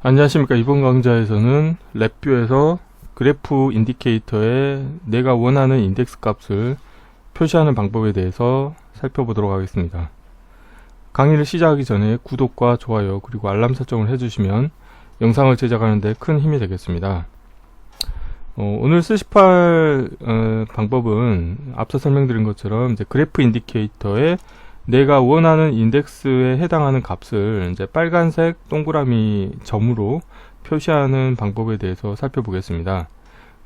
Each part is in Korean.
안녕하십니까. 이번 강좌에서는 랩뷰에서 그래프 인디케이터에 내가 원하는 인덱스 값을 표시하는 방법에 대해서 살펴보도록 하겠습니다. 강의를 시작하기 전에 구독과 좋아요 그리고 알람 설정을 해주시면 영상을 제작하는 데 큰 힘이 되겠습니다. 오늘 쓰실 방법은 앞서 설명드린 것처럼 이제 그래프 인디케이터에 내가 원하는 인덱스에 해당하는 값을 이제 빨간색 동그라미 점으로 표시하는 방법에 대해서 살펴보겠습니다.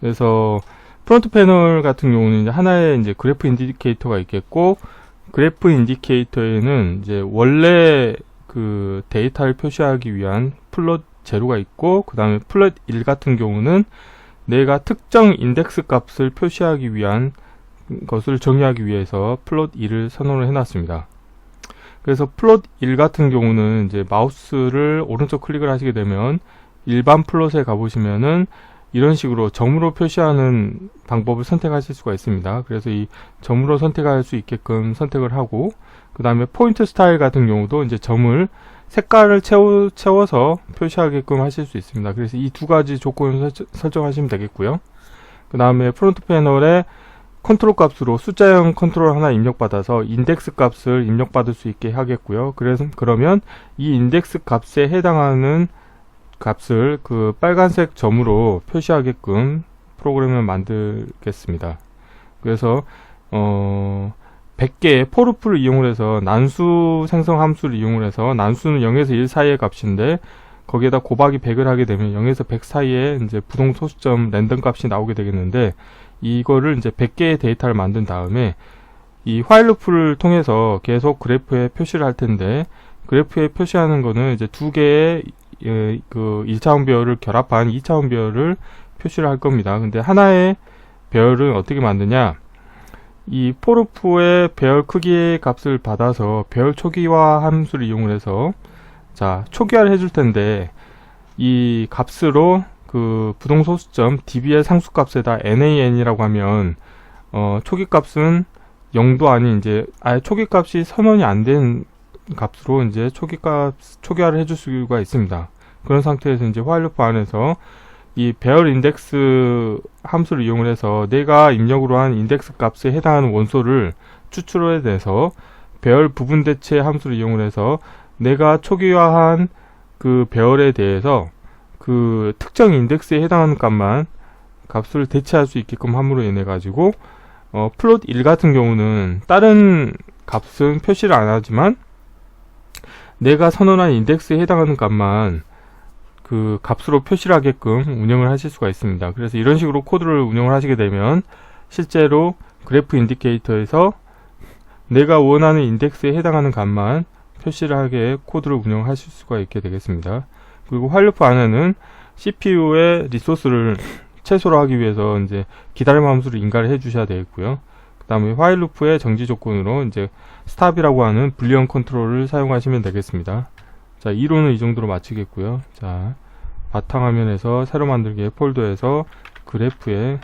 그래서 프론트 패널 같은 경우는 이제 하나의 이제 그래프 인디케이터가 있겠고, 그래프 인디케이터에는 이제 원래 그 데이터를 표시하기 위한 플롯 제로가 있고, 그 다음에 플롯 1 같은 경우는 내가 특정 인덱스 값을 표시하기 위한 것을 정의하기 위해서 플롯 2를 선언을 해놨습니다. 그래서 플롯 1 같은 경우는 이제 마우스를 오른쪽 클릭을 하시게 되면 일반 플롯에 가보시면은 이런 식으로 점으로 표시하는 방법을 선택하실 수가 있습니다. 그래서 이 점으로 선택할 수 있게끔 선택을 하고, 그 다음에 포인트 스타일 같은 경우도 이제 점을 색깔을 채워서 표시하게끔 하실 수 있습니다. 그래서 이 두 가지 조건을 설정하시면 되겠고요. 그 다음에 프론트 패널에 컨트롤 값으로 숫자형 컨트롤 하나 입력받아서 인덱스 값을 입력받을 수 있게 하겠고요. 그러면 이 인덱스 값에 해당하는 값을 그 빨간색 점으로 표시하게끔 프로그램을 만들겠습니다. 그래서 100개의 포르프를 이용을 해서 난수 생성 함수를 이용을 해서, 난수는 0에서 1 사이의 값인데 거기에다 곱하기 100을 하게 되면 0에서 100 사이에 이제 부동 소수점 랜덤 값이 나오게 되겠는데, 이거를 이제 100개의 데이터를 만든 다음에 이 while loop를 통해서 계속 그래프에 표시를 할 텐데, 그래프에 표시하는 거는 이제 두 개의 그 1차원 배열을 결합한 2차원 배열을 표시를 할 겁니다. 근데 하나의 배열은 어떻게 만드냐, 이 포르프의 배열 크기의 값을 받아서 배열 초기화 함수를 이용을 해서 초기화를 해줄 텐데, 이 값으로 그 부동 소수점 db의 상수값에다 nan이라고 하면 초기 값은 0도 아닌 이제 아예 초기 값이 선언이 안 된 값으로 이제 초기화를 해줄 수가 있습니다. 그런 상태에서 이제 while loop 안에서 이 배열 인덱스 함수를 이용을 해서 내가 입력으로 한 인덱스 값에 해당하는 원소를 추출해 내서 배열 부분 대체 함수를 이용을 해서 내가 초기화한 그 배열에 대해서 그 특정 인덱스에 해당하는 값을 대체할 수 있게끔 함으로 인해 가지고 플롯 1 같은 경우는 다른 값은 표시를 안 하지만 내가 선언한 인덱스에 해당하는 값만 그 값으로 표시를 하게끔 운영을 하실 수가 있습니다. 그래서 이런 식으로 코드를 운영을 하시게 되면 실제로 그래프 인디케이터에서 내가 원하는 인덱스에 해당하는 값만 표시를 하게 코드를 운영하실 수가 있게 되겠습니다. 그리고 while loop 안에는 CPU의 리소스를 최소로 하기 위해서 이제 기다림 함수를 인가를 해 주셔야 되겠고요. 그 다음에 while loop의 정지 조건으로 이제 stop이라고 하는 불리언 컨트롤을 사용하시면 되겠습니다. 자, 이론은 이 정도로 마치겠고요. 자, 바탕화면에서 새로 만들기의 폴더에서 그래프의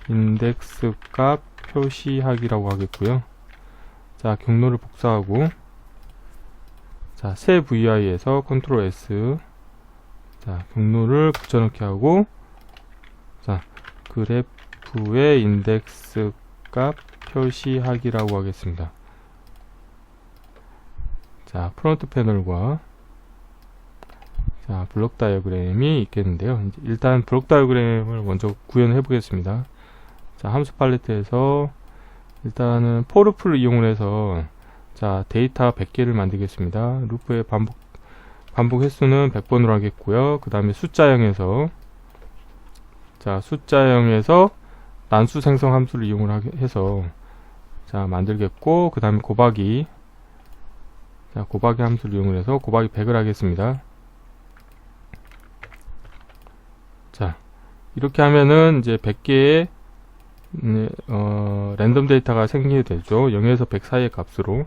인덱스 값 표시하기라고 하겠고요. 자, 경로를 복사하고, 자, 새 VI에서 컨트롤 S, 자, 경로를 붙여넣기 하고, 자, 그래프의 인덱스 값 표시하기라고 하겠습니다. 자, 프론트 패널과 자, 블록 다이어그램이 있겠는데요. 일단 블록 다이어그램을 먼저 구현해 보겠습니다. 자, 함수 팔레트에서 일단은 포르프를 이용을 해서 자, 데이터 100개를 만들겠습니다. 루프의 반복 횟수는 100번으로 하겠고요. 그 다음에 숫자형에서 자, 숫자형에서 난수 생성 함수를 이용을 해서 자, 만들겠고, 그 다음에 곱하기 함수를 이용을 해서 곱하기 100을 하겠습니다. 자, 이렇게 하면은 이제 100개의 랜덤 데이터가 생기게 되죠. 0에서 100 사이의 값으로.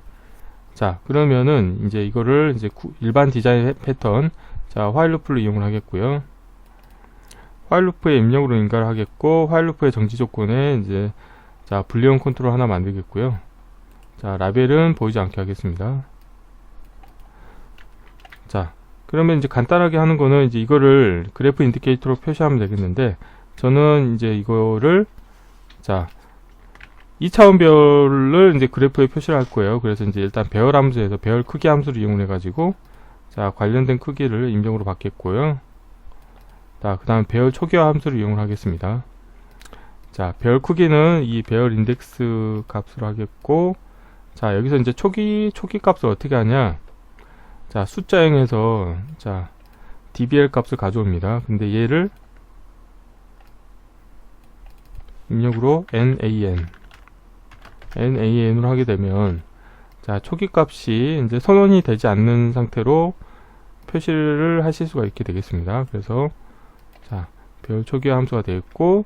자, 그러면은 이제 이거를 이제 일반 디자인 패턴, 자, while loop를 이용을 하겠고요. while loop의 입력으로 인가를 하겠고, while loop의 정지 조건에 이제 자, 불리언 컨트롤 하나 만들겠고요. 자, 라벨은 보이지 않게 하겠습니다. 자, 그러면 이제 간단하게 하는 거는 이제 이거를 그래프 인디케이터로 표시하면 되겠는데, 저는 이제 이거를, 자, 2차원 별을 이제 그래프에 표시를 할 거예요. 그래서 이제 일단 배열 함수에서 배열 크기 함수를 이용해 가지고, 자, 관련된 크기를 임명으로 받겠고요. 자, 그 다음 배열 초기화 함수를 이용을 하겠습니다. 자, 배열 크기는 이 배열 인덱스 값으로 하겠고, 자, 여기서 이제 초기 값을 어떻게 하냐. 자, 숫자형에서, 자, dbl 값을 가져옵니다. 근데 얘를 입력으로 nan으로 하게 되면, 자, 초기 값이 이제 선언이 되지 않는 상태로 표시를 하실 수가 있게 되겠습니다. 그래서, 자, 배열 초기화 함수가 되겠고,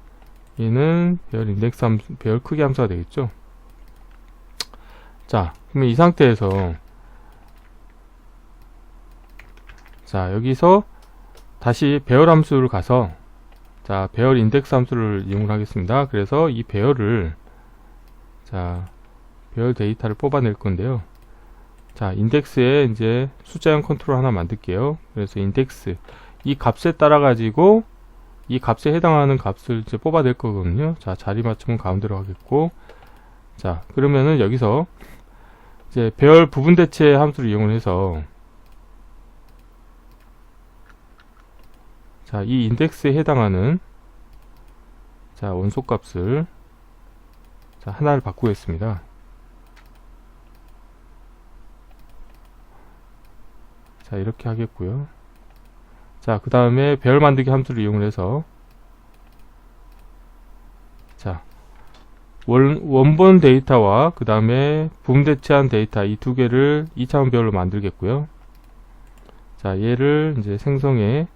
얘는 배열 인덱스 함수, 배열 크기 함수가 되겠죠. 자, 그러면 이 상태에서, 자, 여기서 다시 배열 함수를 가서, 자, 배열 인덱스 함수를 이용을 하겠습니다. 그래서 이 배열을, 자, 배열 데이터를 뽑아낼 건데요. 자, 인덱스에 이제 숫자형 컨트롤 하나 만들게요. 그래서 인덱스, 이 값에 따라 가지고 이 값에 해당하는 값을 이제 뽑아낼 거거든요. 자, 자리 맞춤은 가운데로 하겠고, 자, 그러면은 여기서 이제 배열 부분 대체 함수를 이용을 해서, 자, 이 인덱스에 해당하는, 자, 원소 값을, 자, 하나를 바꾸겠습니다. 자, 이렇게 하겠고요. 자, 그 다음에 배열 만들기 함수를 이용을 해서, 자, 원본 데이터와 그 다음에 부분 대체한 데이터 이 두 개를 2차원 배열로 만들겠고요. 자, 얘를 이제 생성에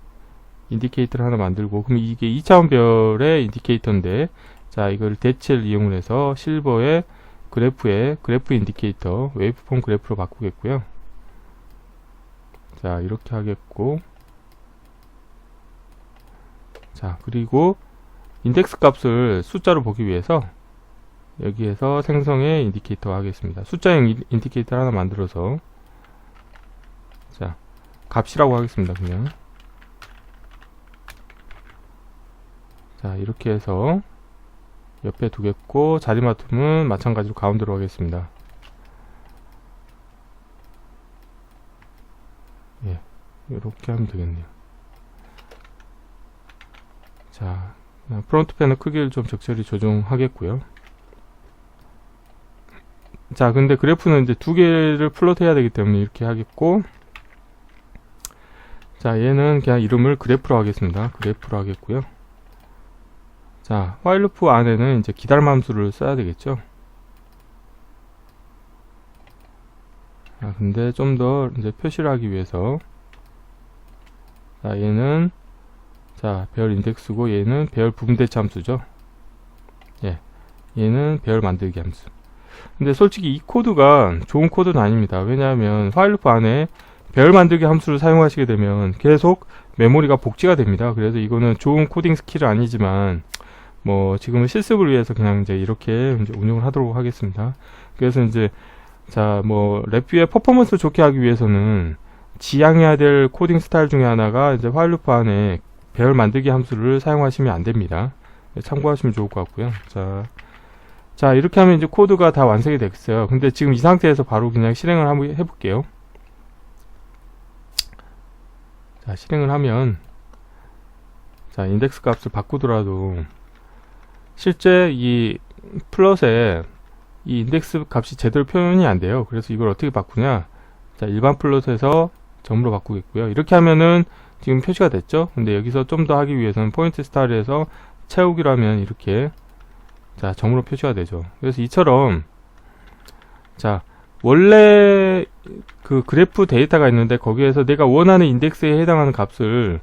인디케이터를 하나 만들고, 그럼 이게 2차원 별의 인디케이터인데, 자, 이걸 대체를 이용을 해서 실버의 그래프 인디케이터 웨이브폼 그래프로 바꾸겠고요. 자, 이렇게 하겠고, 자, 그리고 인덱스 값을 숫자로 보기 위해서 여기에서 생성의 인디케이터 하겠습니다. 숫자형 인디케이터 하나 만들어서, 자, 값이라고 하겠습니다. 그냥, 자, 이렇게 해서 옆에 두겠고, 자리 맞춤은 마찬가지로 가운데로 하겠습니다. 예, 이렇게 하면 되겠네요. 자, 프론트 패널 크기를 좀 적절히 조정하겠고요. 자, 근데 그래프는 이제 두 개를 플롯 해야 되기 때문에 이렇게 하겠고, 자, 얘는 그냥 이름을 그래프로 하겠습니다. 그래프로 하겠고요. 자, while loop 안에는 이제 기다림 함수를 써야 되겠죠. 자, 근데 좀 더 이제 표시를 하기 위해서, 자, 얘는, 자, 배열 인덱스고, 얘는 배열 부분 대체 함수죠. 예, 얘는 배열 만들기 함수. 근데 솔직히 이 코드가 좋은 코드는 아닙니다. 왜냐하면 while loop 안에 배열 만들기 함수를 사용하시게 되면 계속 메모리가 복제가 됩니다. 그래서 이거는 좋은 코딩 스킬은 아니지만, 뭐 지금은 실습을 위해서 그냥 이제 이렇게 이제 운영을 하도록 하겠습니다. 그래서 이제, 자, 뭐 랩뷰의 퍼포먼스를 좋게 하기 위해서는 지향해야 될 코딩 스타일 중에 하나가 이제 while loop 안에 배열 만들기 함수를 사용하시면 안 됩니다. 참고하시면 좋을 것 같고요. 자, 이렇게 하면 이제 코드가 다 완성이 됐어요. 근데 지금 이 상태에서 바로 그냥 실행을 한번 해볼게요. 자, 실행을 하면, 자, 인덱스 값을 바꾸더라도 실제 이 플롯에 이 인덱스 값이 제대로 표현이 안 돼요. 그래서 이걸 어떻게 바꾸냐. 자, 일반 플롯에서 점으로 바꾸겠고요. 이렇게 하면은 지금 표시가 됐죠. 근데 여기서 좀 더 하기 위해서는 포인트 스타일에서 채우기로 하면 이렇게, 자, 점으로 표시가 되죠. 그래서 이처럼, 자, 원래 그 그래프 데이터가 있는데 거기에서 내가 원하는 인덱스에 해당하는 값을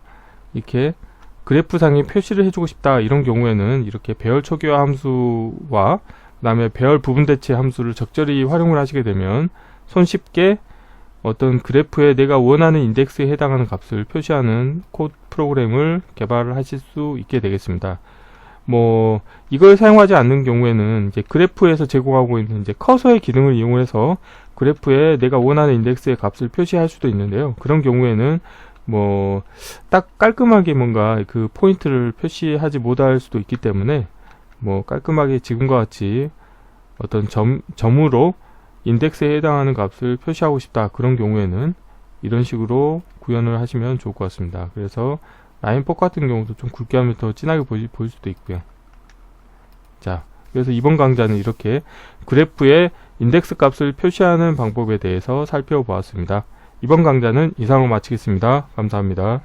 이렇게 그래프상에 표시를 해주고 싶다, 이런 경우에는 이렇게 배열 초기화 함수와 그 다음에 배열 부분 대체 함수를 적절히 활용을 하시게 되면 손쉽게 어떤 그래프에 내가 원하는 인덱스에 해당하는 값을 표시하는 코드 프로그램을 개발을 하실 수 있게 되겠습니다. 뭐 이걸 사용하지 않는 경우에는 이제 그래프에서 제공하고 있는 이제 커서의 기능을 이용해서 그래프에 내가 원하는 인덱스의 값을 표시할 수도 있는데요. 그런 경우에는 뭐 딱 깔끔하게 뭔가 그 포인트를 표시하지 못할 수도 있기 때문에 뭐 깔끔하게 지금과 같이 어떤 점으로 인덱스에 해당하는 값을 표시하고 싶다, 그런 경우에는 이런 식으로 구현을 하시면 좋을 것 같습니다. 그래서 라인폭 같은 경우도 좀 굵게 하면 더 진하게 보일 수도 있고요. 자, 그래서 이번 강좌는 이렇게 그래프에 인덱스 값을 표시하는 방법에 대해서 살펴보았습니다. 이번 강좌는 이상으로 마치겠습니다. 감사합니다.